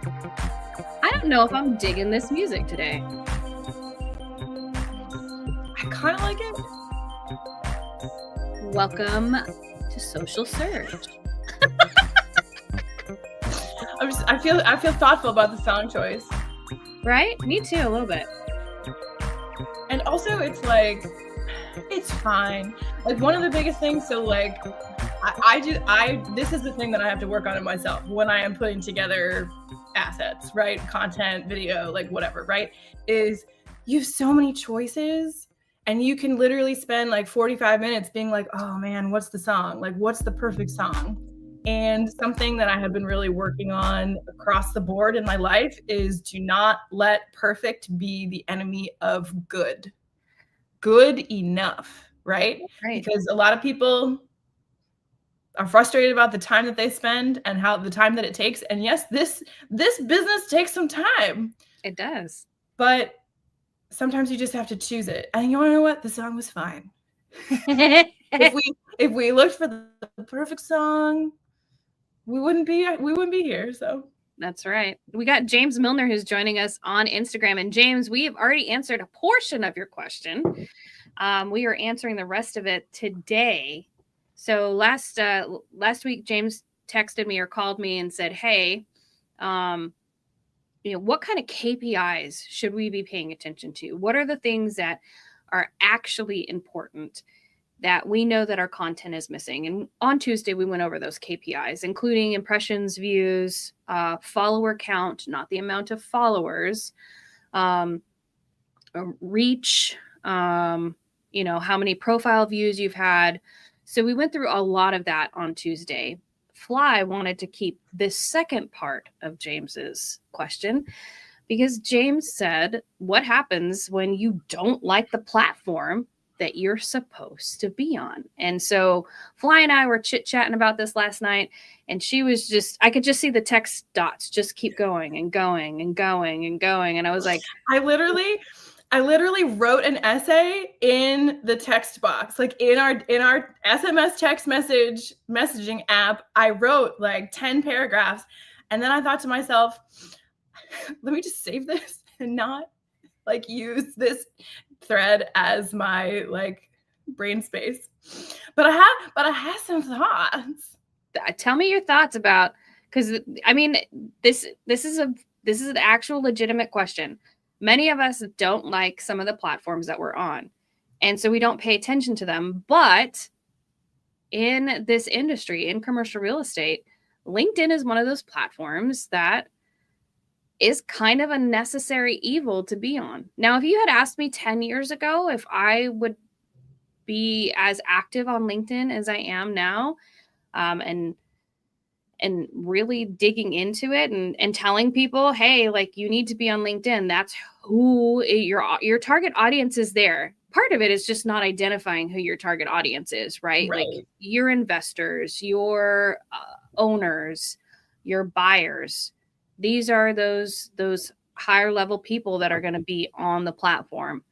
I don't know if I'm digging this music today. I kind of like it. Welcome to Social Surge. I feel thoughtful about the song choice. Right? Me too, a little bit. And also, it's like, it's fine. Like, one of the biggest things, so like, this is the thing that I have to work on in myself when I am putting together assets, right? Content, video, like whatever, right? Is you have so many choices and you can literally spend like 45 minutes being like, oh man, what's the song? Like, what's the perfect song? And something that I have been really working on across the board in my life is to not let perfect be the enemy of good. Good enough, right? Because a lot of people are frustrated about the time that they spend and how the time that it takes. And yes, this business takes some time. It does. But sometimes you just have to choose it. And you want to know what? The song was fine. if we looked for the perfect song, we wouldn't be here. So that's right. We got James Milner who's joining us on Instagram. And James, we have already answered a portion of your question. We are answering the rest of it today. So last week, James texted me or called me and said, hey, what kind of KPIs should we be paying attention to? What are the things that are actually important that we know that our content is missing? And on Tuesday, we went over those KPIs, including impressions, views, follower count, not the amount of followers, reach, how many profile views you've had. So we went through a lot of that on Tuesday. Fly wanted to keep this second part of James's question because James said, what happens when you don't like the platform that you're supposed to be on? And so Fly and I were chit-chatting about this last night, and she was I could just see the text dots just keep going and going and going and going. And I was like, I literally wrote an essay in the text box, like in our SMS text messaging app. I wrote like 10 paragraphs, and then I thought to myself, let me just save this and not like use this thread as my like brain space. But I have some thoughts. Tell me your thoughts about, because I mean, this is an actual legitimate question. Many of us don't like some of the platforms that we're on, and so we don't pay attention to them. But in this industry, in commercial real estate, LinkedIn is one of those platforms that is kind of a necessary evil to be on. Now, if you had asked me 10 years ago if I would be as active on LinkedIn as I am now, and really digging into it and telling people, hey, like, you need to be on LinkedIn. That's who your target audience is there. Part of it is just not identifying who your target audience is, right? Like your investors, your owners, your buyers. These are those higher level people that are going to be on the platform.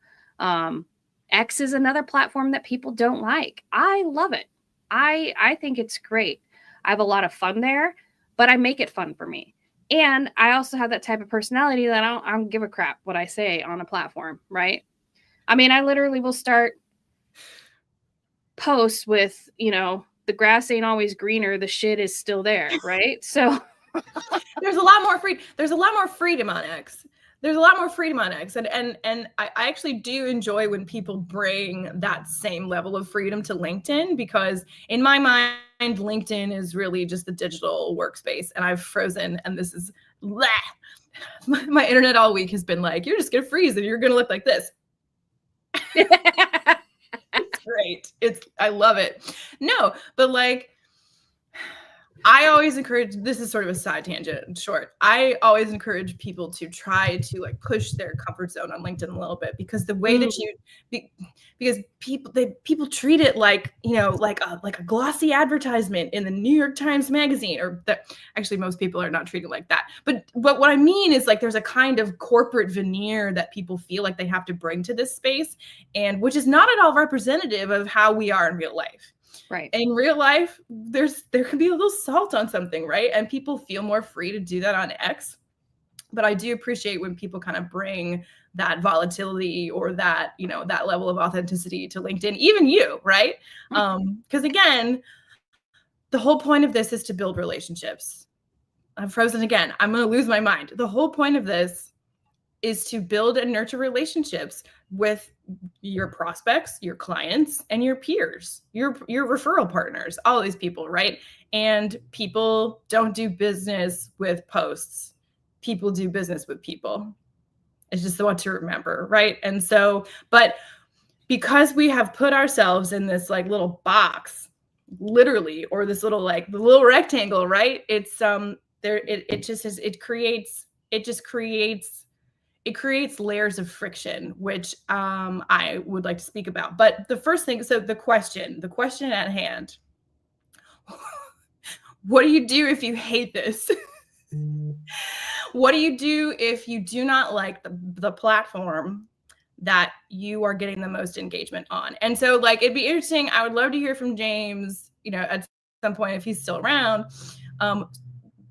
X is another platform that people don't like. I love it. I think it's great. I have a lot of fun there, but I make it fun for me. And I also have that type of personality that I don't give a crap what I say on a platform, right? I mean, I literally will start posts with, the grass ain't always greener, the shit is still there, right? So there's a lot more freedom on X. And I actually do enjoy when people bring that same level of freedom to LinkedIn, because in my mind, LinkedIn is really just a digital workspace, and I've frozen, and this is my internet all week has been like, you're just gonna freeze and you're gonna look like this. It's great. I love it. No, but like, I always encourage, this is sort of a side tangent, short. I always encourage people to try to like push their comfort zone on LinkedIn a little bit, because the way that because people treat it like, like a glossy advertisement in the New York Times magazine, or actually most people are not treated like that. But what I mean is, like, there's a kind of corporate veneer that people feel like they have to bring to this space, and which is not at all representative of how we are in real life. Right. In real life, there can be a little salt on something, right? And people feel more free to do that on X. But I do appreciate when people kind of bring that volatility or that, you know, that level of authenticity to LinkedIn, even you, right? Because again, the whole point of this is to build relationships. I'm frozen again. I'm going to lose my mind. The whole point of this is to build and nurture relationships with your prospects, your clients, and your peers, your referral partners, all these people, right? And people don't do business with posts. People do business with people. It's just what to remember, right? And so, but because we have put ourselves in this like little box, literally, or this little like the little rectangle, right? It's there. It just is. It creates layers of friction, which I would like to speak about. But the first thing, so the question at hand: what do you do if you hate this? What do you do if you do not like the platform that you are getting the most engagement on? And so, like, it'd be interesting. I would love to hear from James, you know, at some point if he's still around,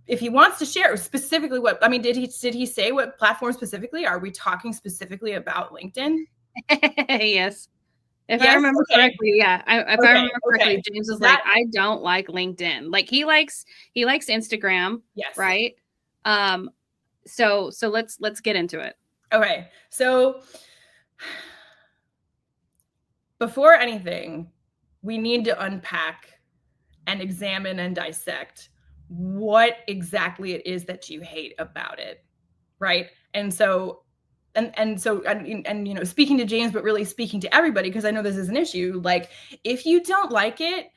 if he wants to share specifically what, I mean, did he say what platform specifically? Are we talking specifically about LinkedIn? Yes. If I remember correctly, yeah. I remember correctly, James was like, I don't like LinkedIn. Like he likes Instagram. Yes. Right. So let's get into it. Okay. So before anything, we need to unpack and examine and dissect what exactly it is that you hate about it. Right. And so and you know, speaking to James, but really speaking to everybody, because I know this is an issue. Like, if you don't like it,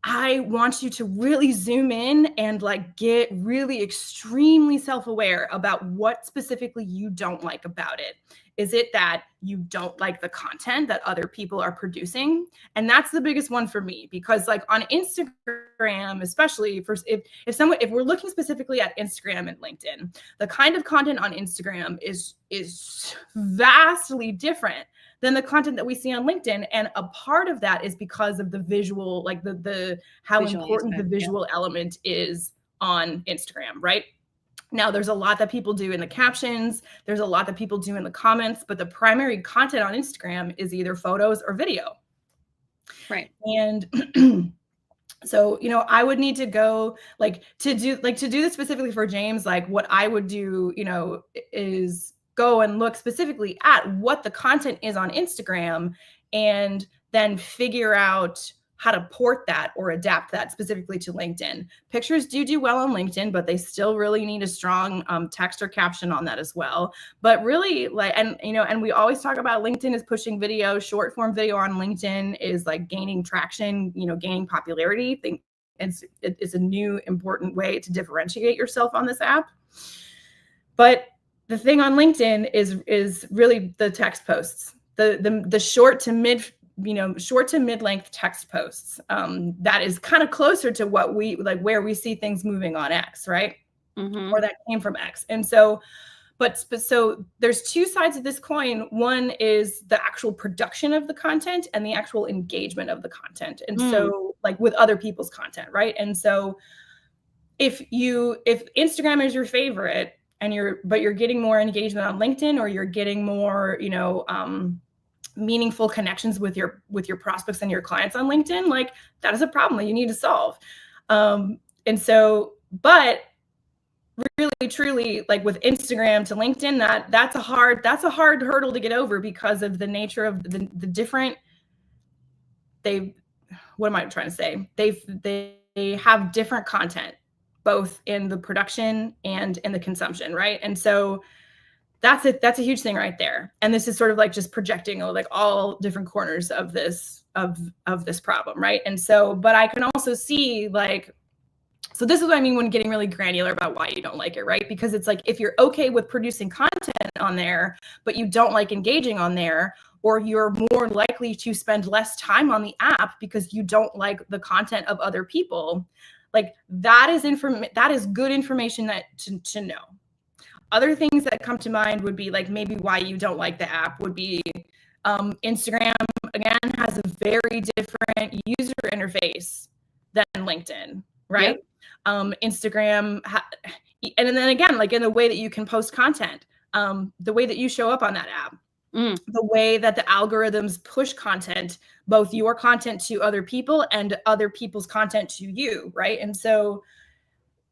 I want you to really zoom in and like get really extremely self-aware about what specifically you don't like about it. Is it that you don't like the content that other people are producing? And that's the biggest one for me, because like on Instagram, especially if we're looking specifically at Instagram and LinkedIn, the kind of content on Instagram is vastly different than the content that we see on LinkedIn. And a part of that is because of the visual, like the how visual important aspect, the visual element is on Instagram, right? Now, there's a lot that people do in the captions. There's a lot that people do in the comments, but the primary content on Instagram is either photos or video. Right. And so, you know, I would need to go to do this specifically for James. Like, what I would do, you know, is go and look specifically at what the content is on Instagram and then figure out how to port that or adapt that specifically to LinkedIn. Pictures do well on LinkedIn, but they still really need a strong text or caption on that as well. But really, like, and you know, and we always talk about LinkedIn is pushing video. Short form video on LinkedIn is like gaining traction, you know, gaining popularity. I think it's a new important way to differentiate yourself on this app. But the thing on LinkedIn is really the text posts, the short to mid-length text posts. That is kind of closer to what we like, where we see things moving on X, right? Mm-hmm. Or that came from X. And so, so there's two sides of this coin. One is the actual production of the content and the actual engagement of the content. And so, like with other people's content, right? And so, if Instagram is your favorite, and you're getting more engagement on LinkedIn, or you're getting more, you know, meaningful connections with your prospects and your clients on LinkedIn, like that is a problem that you need to solve. And so, but really, truly, like with Instagram to LinkedIn, that's a hard hurdle to get over because of the nature of the different. What am I trying to say? They have different content, both in the production and in the consumption, right? And so that's a huge thing right there. And this is sort of like just projecting like all different corners of this problem, right? And so, but I can also see like, so this is what I mean when getting really granular about why you don't like it, right? Because it's like, if you're okay with producing content on there, but you don't like engaging on there, or you're more likely to spend less time on the app because you don't like the content of other people, like that is good information that to know. Other things that come to mind would be like maybe why you don't like the app would be Instagram, again, has a very different user interface than LinkedIn, right? Yep. Instagram And then again, like in the way that you can post content, the way that you show up on that app, the way that the algorithms push content, both your content to other people and other people's content to you, right? And so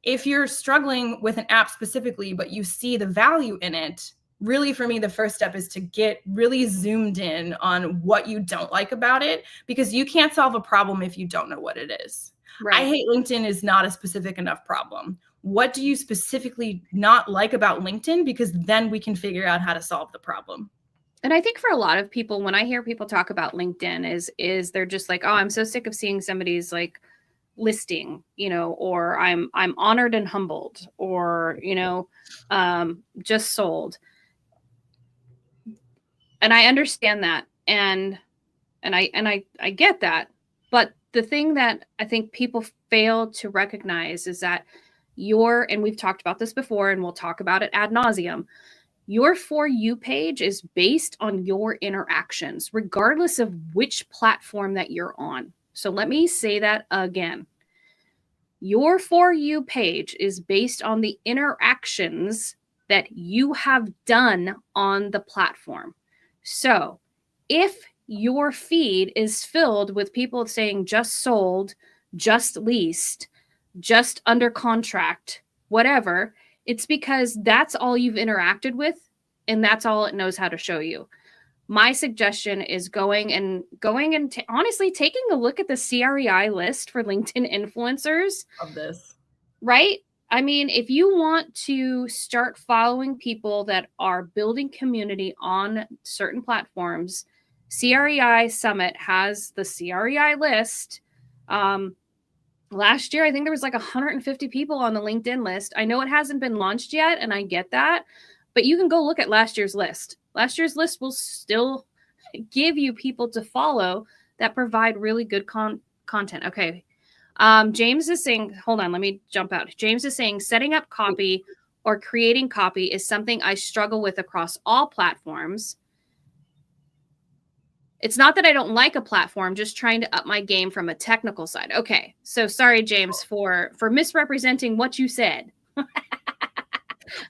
if you're struggling with an app specifically, but you see the value in it, really for me, the first step is to get really zoomed in on what you don't like about it, because you can't solve a problem if you don't know what it is. Right. I hate LinkedIn is not a specific enough problem. What do you specifically not like about LinkedIn? Because then we can figure out how to solve the problem. And I think for a lot of people, when I hear people talk about LinkedIn, is they're just like, oh, I'm so sick of seeing somebody's like listing, you know, or I'm honored and humbled, or, you know, just sold. And I understand that. And I get that. But the thing that I think people fail to recognize is that and we've talked about this before, and we'll talk about it ad nauseum, your For You page is based on your interactions, regardless of which platform that you're on. So let me say that again. Your For You page is based on the interactions that you have done on the platform. So if your feed is filled with people saying just sold, just leased, just under contract, whatever, it's because that's all you've interacted with, and that's all it knows how to show you. My suggestion is going and honestly taking a look at the CREI list for LinkedIn influencers. Of this. Right? I mean, if you want to start following people that are building community on certain platforms, CREI Summit has the CREI list. Last year, I think there was like 150 people on the LinkedIn list. I know it hasn't been launched yet, and I get that, but you can go look at last year's list. Last year's list will still give you people to follow that provide really good content. Okay. James is saying, hold on, let me jump out. James is saying setting up copy or creating copy is something I struggle with across all platforms. It's not that I don't like a platform, just trying to up my game from a technical side. Okay. So sorry, James, for misrepresenting what you said.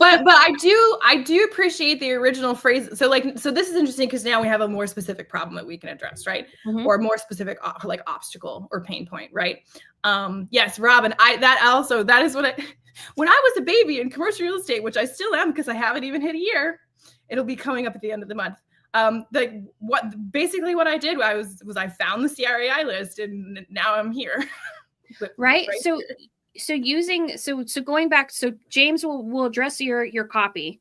But I do appreciate the original phrase. So this is interesting because now we have a more specific problem that we can address, right? Mm-hmm. Or a more specific like obstacle or pain point, right? Yes, Robin, that is what when I was a baby in commercial real estate, which I still am because I haven't even hit a year, it'll be coming up at the end of the month. What I did was I found the CREI list, and now I'm here. Right. So going back, so James will address your copy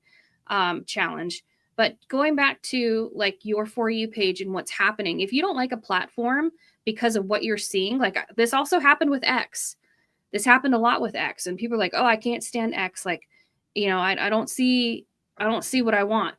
challenge, but going back to like your For You page and what's happening, if you don't like a platform because of what you're seeing, like this also happened with X. This happened a lot with X, and people are like, oh, I can't stand X. Like, you know, I don't see what I want.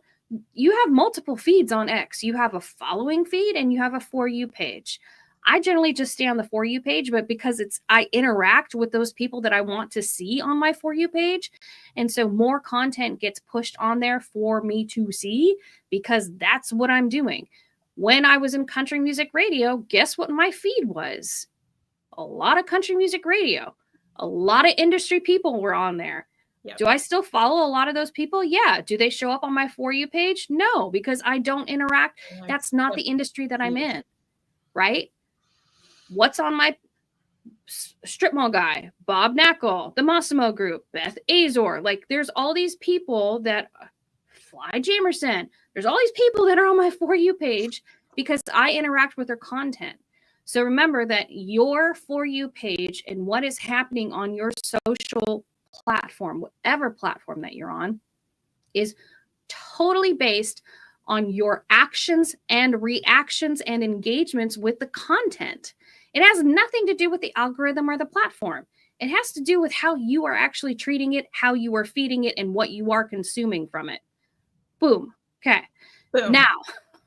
You have multiple feeds on X. You have a following feed and you have a For You page. I generally just stay on the For You page, but because I interact with those people that I want to see on my For You page. And so more content gets pushed on there for me to see because that's what I'm doing. When I was in country music radio, guess what my feed was? A lot of country music radio. A lot of industry people were on there. Yep. Do I still follow a lot of those people? Yeah. Do they show up on my For You page? No, because I don't interact. That's not the industry that I'm in, right? What's on my strip mall guy? Bob Knackle, the Massimo Group, Beth Azor. Like there's all these people that Fly Jamerson. There's all these people that are on my For You page because I interact with their content. So remember that your For You page and what is happening on your social platform, whatever platform that you're on, is totally based on your actions and reactions and engagements with the content. It has nothing to do with the algorithm or the platform. It has to do with how you are actually treating it, how you are feeding it, and what you are consuming from it. Boom. Okay. Boom. Now.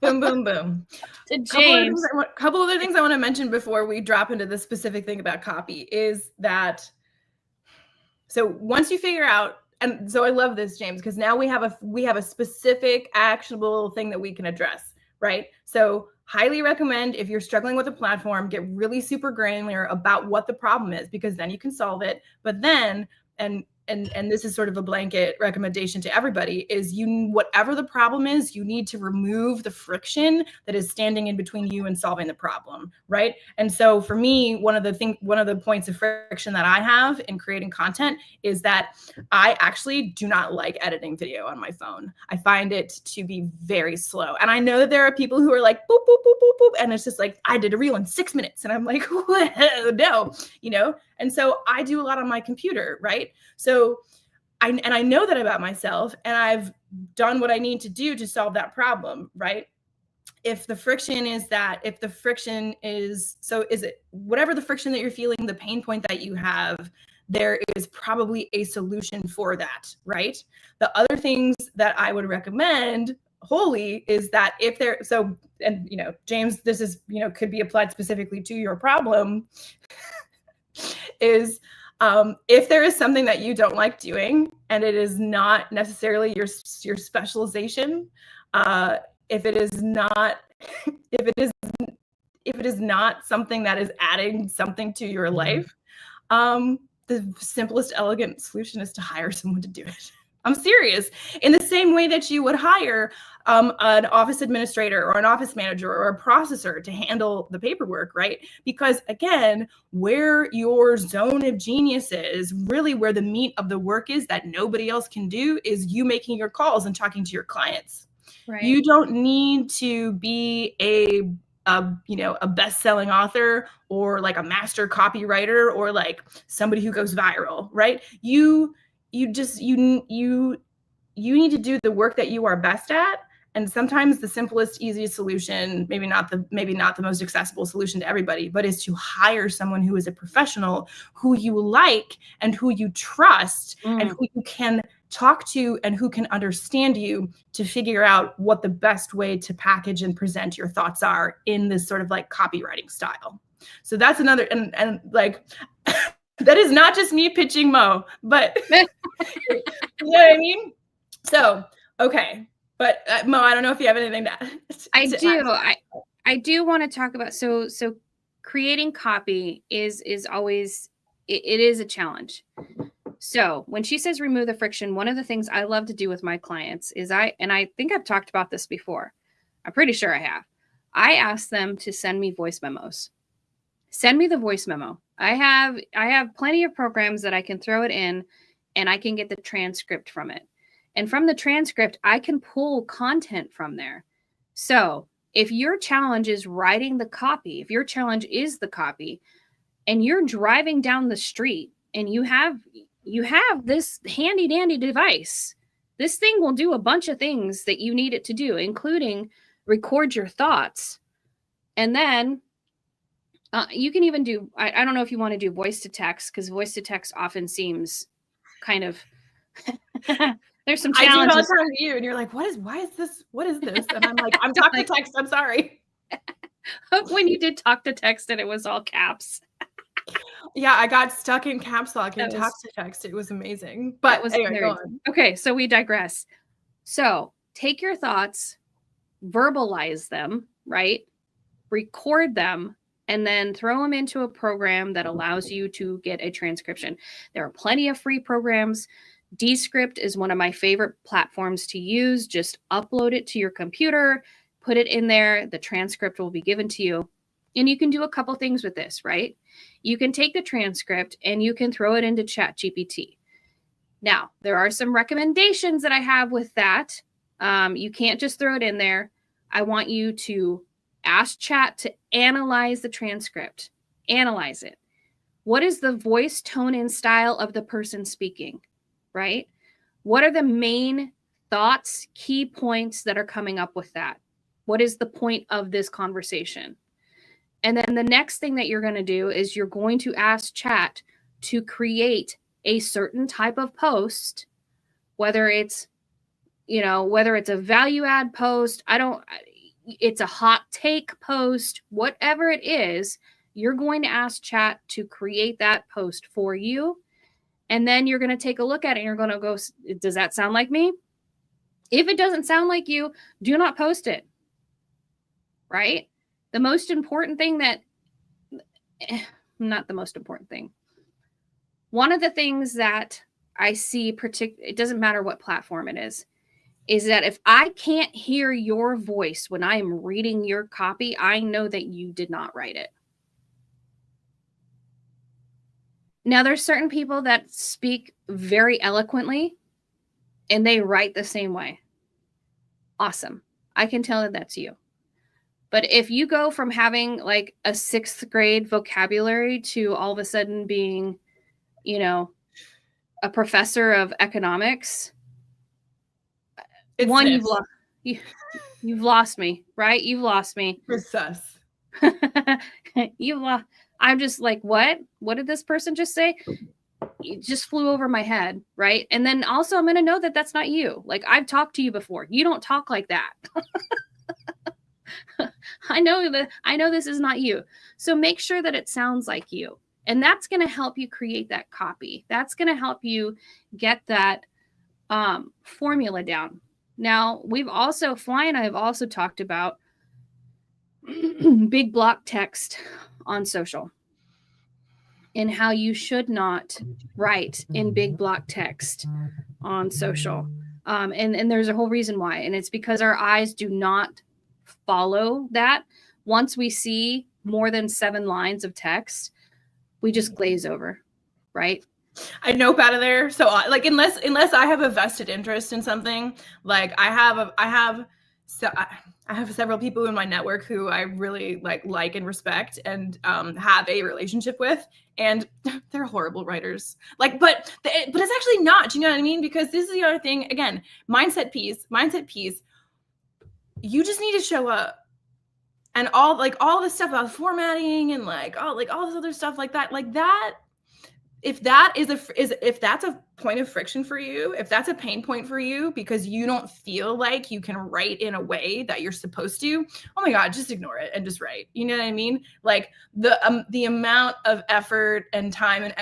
Boom, boom, boom. To James. Couple other things I want to mention before we drop into the specific thing about copy is that, so once you figure out, and so I love this, James, because now we have a specific actionable thing that we can address, right? So highly recommend if you're struggling with a platform, get really super granular about what the problem is, because then you can solve it. But then, and and this is sort of a blanket recommendation to everybody, is whatever the problem is, you need to remove the friction that is standing in between you and solving the problem, right? And so for me, one of the points of friction that I have in creating content is that I actually do not like editing video on my phone. I find it to be very slow. And I know that there are people who are like, boop, boop, boop, boop, boop. And it's just like, I did a reel in 6 minutes. And I'm like, no, And so I do a lot on my computer, right? So I know that about myself, and I've done what I need to do to solve that problem, right? Is it whatever the friction that you're feeling, the pain point that you have, there is probably a solution for that, right? The other things that I would recommend wholly is that James, this is, could be applied specifically to your problem, is if there is something that you don't like doing and it is not necessarily your specialization, if it is not something that is adding something to your life, the simplest, elegant solution is to hire someone to do it. I'm serious. In the same way that you would hire an office administrator or an office manager or a processor to handle the paperwork, right? Because again, where your zone of genius is, really where the meat of the work is that nobody else can do, is you making your calls and talking to your clients. Right. You don't need to be a best-selling author or like a master copywriter or like somebody who goes viral, right? You need to do the work that you are best at. And sometimes the simplest, easiest solution, maybe not the most accessible solution to everybody, but is to hire someone who is a professional, who you like and who you trust and who you can talk to and who can understand you, to figure out what the best way to package and present your thoughts are in this sort of like copywriting style. So that's another, and like, that is not just me pitching Mo, but you know what I mean? So, okay. But Mo, I don't know if you have anything to add. I do want to talk about, so creating copy is always, it is a challenge. So when she says remove the friction, one of the things I love to do with my clients is I think I've talked about this before. I'm pretty sure I have. I ask them to send me voice memos. Send me the voice memo. I have plenty of programs that I can throw it in and I can get the transcript from it. And from the transcript, I can pull content from there. So if your challenge is writing the copy, if your challenge is the copy, and you're driving down the street and you have this handy dandy device, this thing will do a bunch of things that you need it to do, including record your thoughts. And then you can even do, I don't know if you want to do voice to text, because voice to text often seems kind of, there's some challenges. I do it all the time to you, and you're like, what is this? And I'm like, I'm talking to text, I'm sorry. When you did talk to text and it was all caps. Yeah, I got stuck in caps lock and talk to text. It was amazing. But anyway, go on. Okay, so we digress. So take your thoughts, verbalize them, right? Record them, and then throw them into a program that allows you to get a transcription. There are plenty of free programs. Descript is one of my favorite platforms to use. Just upload it to your computer, put it in there. The transcript will be given to you. And you can do a couple things with this, right? You can take the transcript and you can throw it into ChatGPT. Now, there are some recommendations that I have with that. You can't just throw it in there. I want you to ask Chat to analyze the transcript. Analyze it. What is the voice, tone, and style of the person speaking, right? What are the main thoughts, key points that are coming up with that? What is the point of this conversation? And then the next thing that you're going to do is you're going to ask Chat to create a certain type of post, whether it's a value add post, it's a hot take post, whatever it is, you're going to ask Chat to create that post for you. And then you're going to take a look at it and you're going to go, does that sound like me? If it doesn't sound like you, do not post it. Right? The most important thing not the most important thing. One of the things that I see it doesn't matter what platform it is that if I can't hear your voice when I am reading your copy, I know that you did not write it. Now, there's certain people that speak very eloquently and they write the same way. Awesome. I can tell that that's you. But if you go from having like a 6th grade vocabulary to all of a sudden being, you know, a professor of economics, you've lost me, right? You've lost me. It's sus. You've lost. I'm just like, what? What did this person just say? It just flew over my head, right? And then also I'm going to know that that's not you. Like, I've talked to you before. You don't talk like that. I know this is not you. So make sure that it sounds like you. And that's going to help you create that copy. That's going to help you get that formula down. Now, Fly and I have also talked about big block text on social and how you should not write in big block text on social. And there's a whole reason why. And it's because our eyes do not follow that. Once we see more than 7 lines of text, we just glaze over, right? I nope out of there. So like, unless I have a vested interest in something, like I have several people in my network who I really like and respect and have a relationship with, and they're horrible writers. Like, but it's actually not. Do you know what I mean? Because this is the other thing. Again, mindset piece. You just need to show up, and all this stuff about formatting and all this other stuff like that. If that's a point of friction for you, if that's a pain point for you because you don't feel like you can write in a way that you're supposed to, oh my God, just ignore it and just write. You know what I mean? Like the amount of effort and time and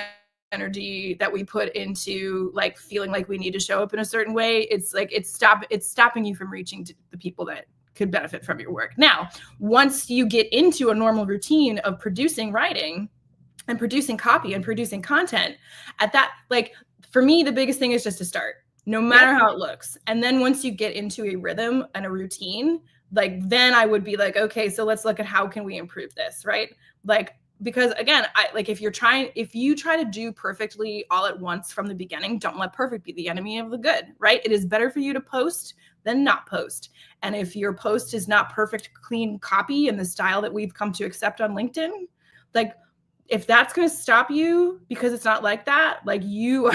energy that we put into like feeling like we need to show up in a certain way, it's stopping you from reaching to the people that could benefit from your work. Now, once you get into a normal routine of producing writing and producing copy and producing content, at that, like, for me, the biggest thing is just to start, no matter how it looks. And then once you get into a rhythm and a routine, like, then I would be like, okay, so let's look at how can we improve this, right? Like, because again, if you try to do perfectly all at once from the beginning, don't let perfect be the enemy of the good, right? It is better for you to post than not post. And if your post is not perfect, clean copy in the style that we've come to accept on LinkedIn, like, if that's going to stop you because it's not like that, like you're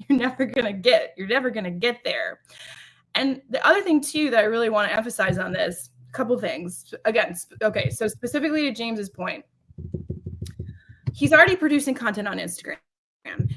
never going to get there. And the other thing too, that I really want to emphasize on this, a couple things again. Okay. So specifically to James's point, he's already producing content on Instagram.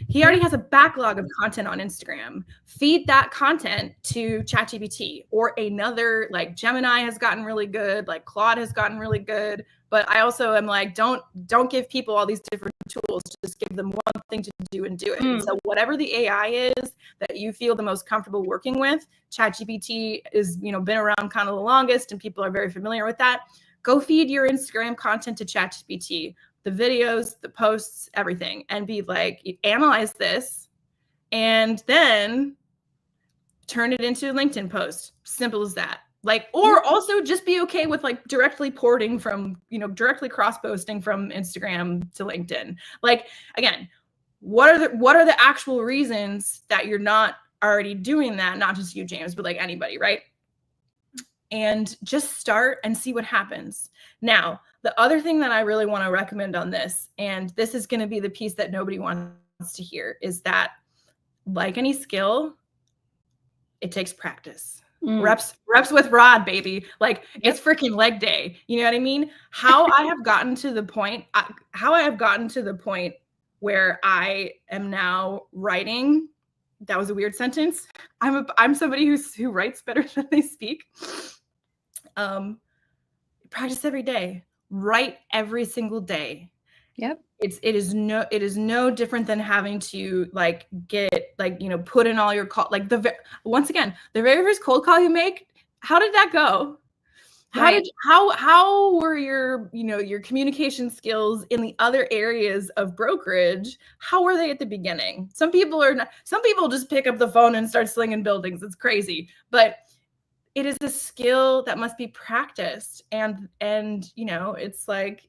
He already has a backlog of content on Instagram. Feed that content to ChatGPT or another, like Gemini has gotten really good, like Claude has gotten really good. But I also am like, don't give people all these different tools. Just give them one thing to do and do it. And so whatever the AI is that you feel the most comfortable working with, ChatGPT is, been around kind of the longest and people are very familiar with that. Go feed your Instagram content to ChatGPT, the videos, the posts, everything, and be like, analyze this and then turn it into a LinkedIn post. Simple as that. Like, or also just be okay with like directly porting from, directly cross-posting from Instagram to LinkedIn. Like, again, what are the actual reasons that you're not already doing that? Not just you, James, but like anybody, right? And just start and see what happens. Now, the other thing that I really want to recommend on this, and this is going to be the piece that nobody wants to hear, is that like any skill, it takes practice. Reps with Rod, baby. Like, it's freaking leg day. You know what I mean? How I have gotten to the point where I am now writing. That was a weird sentence. I'm somebody who writes better than they speak. Practice every day. Write every single day. Yep. It is no different than having to like get like, put in all your call, like once again, the very first cold call you make, how did that go? How were your, your communication skills in the other areas of brokerage? How were they at the beginning? Some people just pick up the phone and start slinging buildings. It's crazy, but it is a skill that must be practiced. And it's like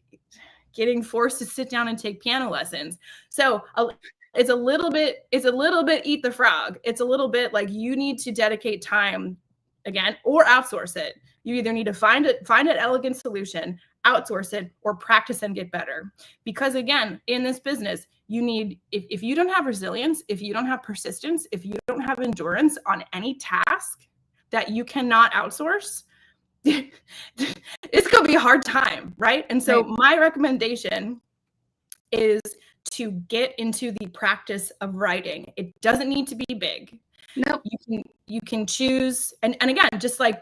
getting forced to sit down and take piano lessons. So it's a little bit eat the frog. It's a little bit like you need to dedicate time again, or outsource it. You either need to find an elegant solution, outsource it, or practice and get better. Because again, in this business, you need, if you don't have resilience, if you don't have persistence, if you don't have endurance on any task that you cannot outsource, it's going to be a hard time, right? And so my recommendation is to get into the practice of writing. It doesn't need to be big. Nope. You can choose, and again, just like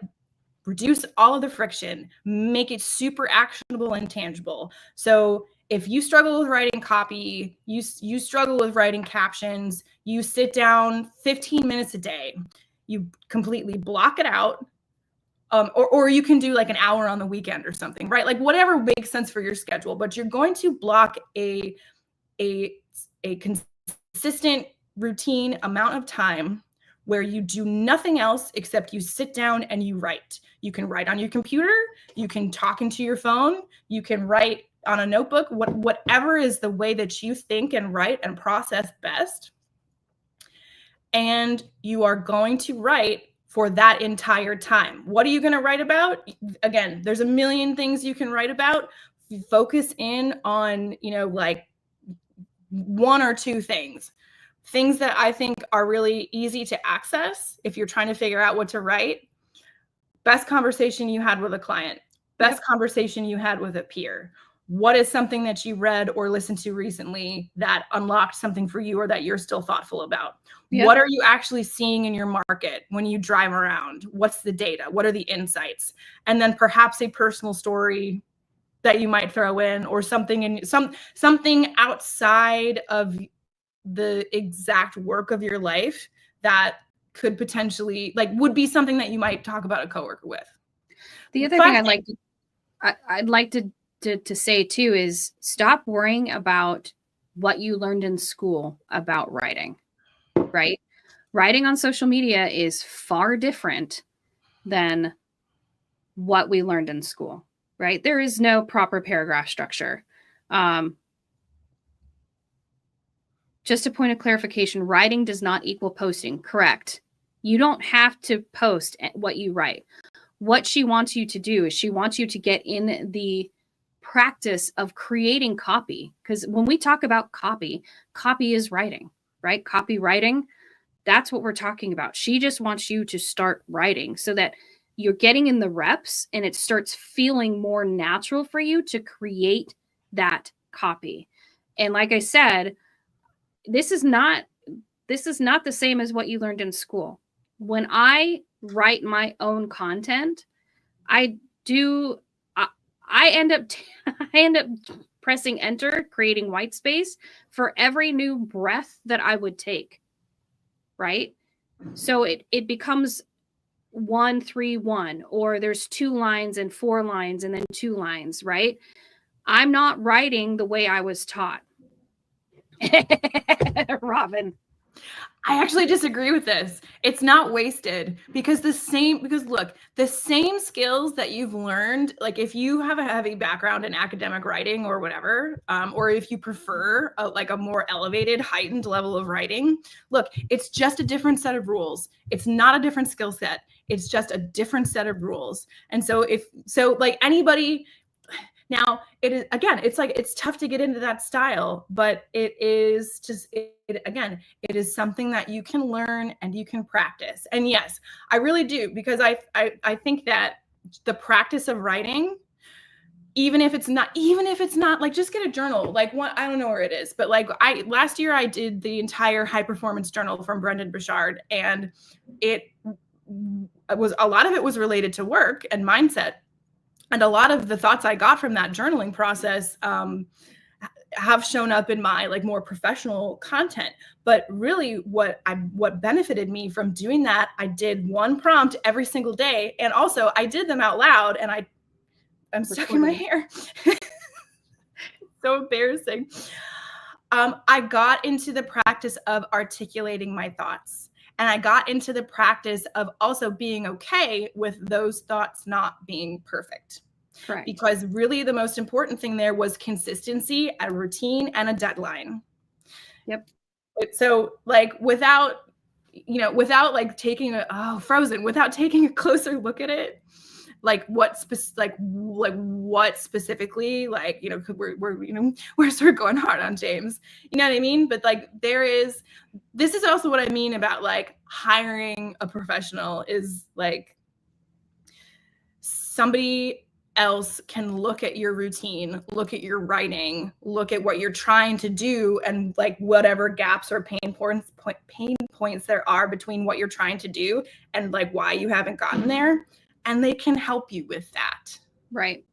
reduce all of the friction, make it super actionable and tangible. So if you struggle with writing copy, you struggle with writing captions, you sit down 15 minutes a day, you completely block it out. Or you can do like an hour on the weekend or something, right? Like whatever makes sense for your schedule, but you're going to block a consistent routine amount of time where you do nothing else except you sit down and you write. You can write on your computer, you can talk into your phone, you can write on a notebook, whatever is the way that you think and write and process best. And you are going to write for that entire time. What are you going to write about? Again, there's a million things you can write about. You focus in on, like one or two things that I think are really easy to access if you're trying to figure out what to write. Best conversation you had with a client, best conversation you had with a peer. What is something that you read or listened to recently that unlocked something for you or that you're still thoughtful about? Yep. What are you actually seeing in your market when you drive around? What's the data? What are the insights? And then perhaps a personal story that you might throw in, or something something outside of the exact work of your life that could potentially would be something that you might talk about a coworker with. The other thing I'd like to say too is stop worrying about what you learned in school about writing, right? Writing on social media is far different than what we learned in school, right? There is no proper paragraph structure. Just a point of clarification, writing does not equal posting. Correct. You don't have to post what you write. What she wants you to do is she wants you to get in the practice of creating copy. Because when we talk about copy is writing, right? Copywriting, that's what we're talking about. She just wants you to start writing so that you're getting in the reps and it starts feeling more natural for you to create that copy. And like I said, this is not the same as what you learned in school. When I write my own content, I end up pressing enter, creating white space for every new breath that I would take, right? So it becomes 1-3-1, or there's 2 lines and 4 lines and then 2 lines, right? I'm not writing the way I was taught. Robin. I actually disagree with this. It's not wasted because look, the same skills that you've learned, like if you have a heavy background in academic writing or whatever, or if you prefer a more elevated, heightened level of writing, look, it's just a different set of rules. It's not a different skill set. It's just a different set of rules. And so anybody, now it is, again, it's tough to get into that style, but it is just, it is something that you can learn and you can practice. And yes, I really do, because I think that the practice of writing, even if it's not like, just get a journal, like one, I don't know where it is, but last year I did the entire high performance journal from Brendan Burchard, and a lot of it was related to work and mindset. And a lot of the thoughts I got from that journaling process have shown up in my like more professional content. But really what benefited me from doing that, I did one prompt every single day. And also I did them out loud, and I'm stuck in my hair. So embarrassing. I got into the practice of articulating my thoughts. And I got into the practice of also being okay with those thoughts not being perfect. Correct. Because really the most important thing there was consistency, a routine, and a deadline. Yep. So like without like taking without taking a closer look at it, like what specifically, like, you know, we're sort of going hard on James, you know what I mean? But like this is also what I mean about like hiring a professional, is like somebody else can look at your routine, look at your writing, look at what you're trying to do, and like whatever gaps or pain points there are between what you're trying to do and like why you haven't gotten there, and they can help you with that. Right.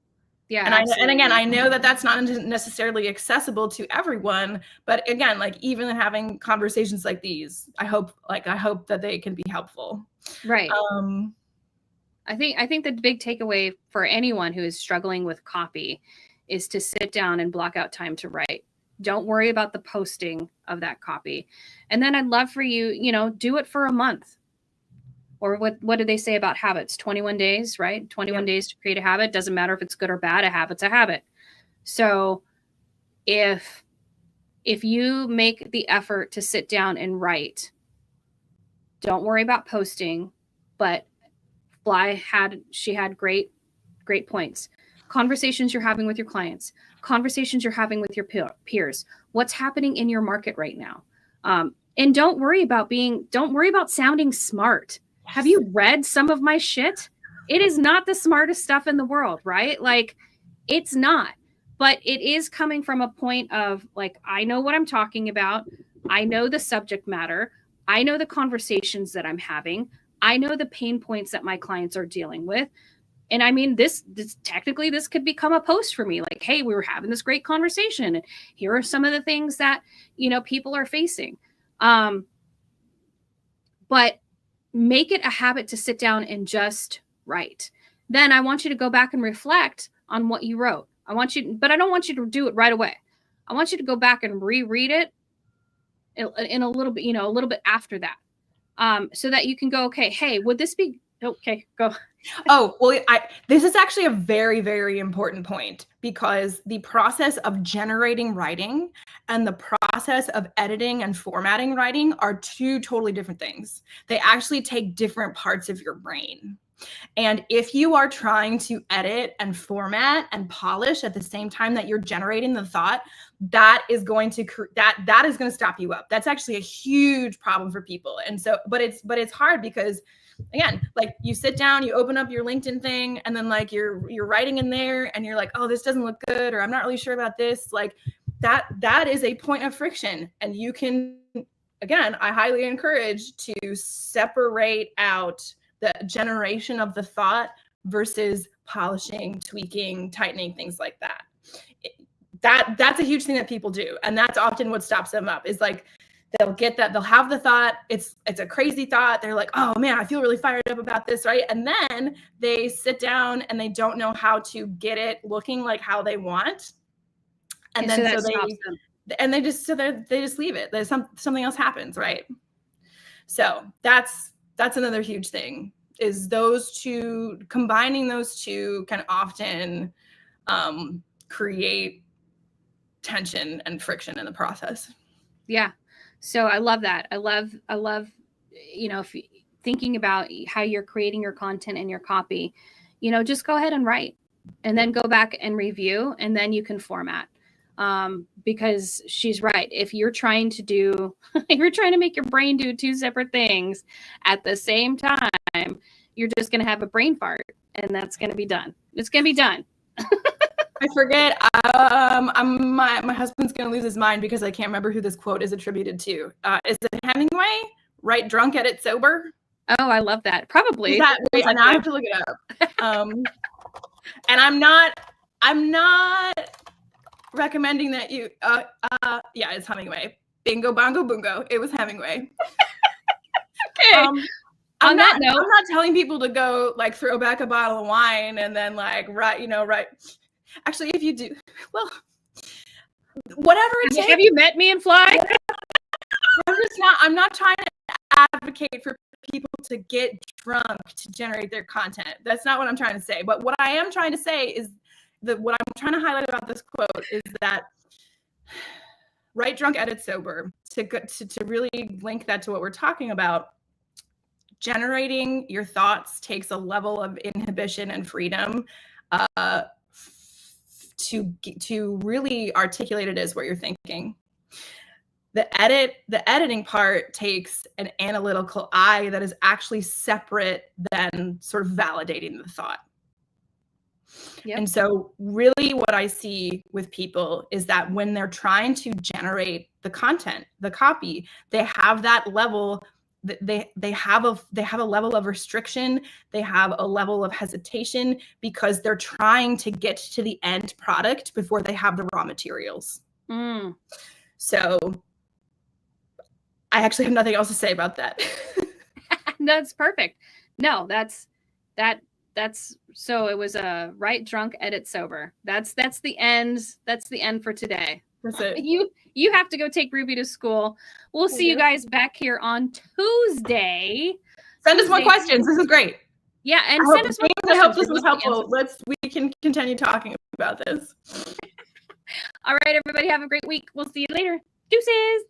Yeah. And again, I know that that's not necessarily accessible to everyone, but again, like even having conversations like these, I hope that they can be helpful. Right. I think the big takeaway for anyone who is struggling with copy is to sit down and block out time to write. Don't worry about the posting of that copy. And then I'd love for you, you know, do it for a month. Or what do they say about habits? 21 days, right? 21 days to create a habit. Doesn't matter if it's good or bad. A habit's a habit. So if you make the effort to sit down and write, don't worry about posting, but she had great points. Conversations you're having with your clients, conversations you're having with your peers, what's happening in your market right now. And don't worry about sounding smart. Yes. Have you read some of my shit? It is not the smartest stuff in the world, right? Like, it's not, but it is coming from a point of like, I know what I'm talking about. I know the subject matter. I know the conversations that I'm having. I know the pain points that my clients are dealing with. And I mean, this technically, this could become a post for me. Like, hey, we were having this great conversation, and here are some of the things that, you know, people are facing. But make it a habit to sit down and just write. Then I want you to go back and reflect on what you wrote. But I don't want you to do it right away. I want you to go back and reread it in a little bit, you know, a little bit after that. So that you can go, okay, hey, would this be okay? Go. Oh, well, this is actually a very, very important point, because the process of generating writing and the process of editing and formatting writing are two totally different things. They actually take different parts of your brain. And if you are trying to edit and format and polish at the same time that you're generating the thought, that is going to that is going to stop you up. That's actually a huge problem for people. And so, but it's hard because, again, like you sit down, you open up your LinkedIn thing, and then like you're writing in there, and you're like, oh, this doesn't look good, or I'm not really sure about this. Like that is a point of friction, and you can, again, I highly encourage to separate out the generation of the thought versus polishing, tweaking, tightening, things like that. That's a huge thing that people do. And that's often what stops them up, is like, they'll have the thought. It's a crazy thought. They're like, oh man, I feel really fired up about this, right? And then they sit down and they don't know how to get it looking like how they want. And then they just leave it. There's something else happens, right? So that's another huge thing, is combining those two can often create tension and friction in the process. Yeah. So I love that. I love, you know, thinking about how you're creating your content and your copy, you know, just go ahead and write, and then go back and review, and then you can format. Because she's right. If you're trying to make your brain do two separate things at the same time, you're just going to have a brain fart, and that's going to be done. It's going to be done. I forget. My husband's going to lose his mind because I can't remember who this quote is attributed to. Is it Hemingway? Write drunk, edit sober. Oh, I love that. Probably. And I have to look it up. And I'm not recommending that you, yeah, it's Hemingway. Bingo, bongo, bungo. It was Hemingway. Okay. I'm not telling people to go like throw back a bottle of wine and then like right. Actually, if you do, well, whatever it takes. Have you met me and Fly? I'm not trying to advocate for people to get drunk to generate their content. That's not what I'm trying to say. But what I am trying to say is that what I'm trying to highlight about this quote is that write drunk, edit sober. To really link that to what we're talking about, generating your thoughts takes a level of inhibition and freedom to really articulate it as what you're thinking. The editing part takes an analytical eye that is actually separate than sort of validating the thought. Yep. And so really what I see with people is that when they're trying to generate the content, the copy, they have that level, they have a level of restriction, they have a level of hesitation because they're trying to get to the end product before they have the raw materials. So I actually have nothing else to say about that. That's perfect. No, that's so it was a write drunk, edit sober. That's the end. That's the end for today. That's it. You have to go take Ruby to school. We'll see you guys back here on Tuesday. Send us more questions. This is great. Yeah, and send us more questions. I hope this was helpful. We can continue talking about this. All right, everybody, have a great week. We'll see you later. Deuces.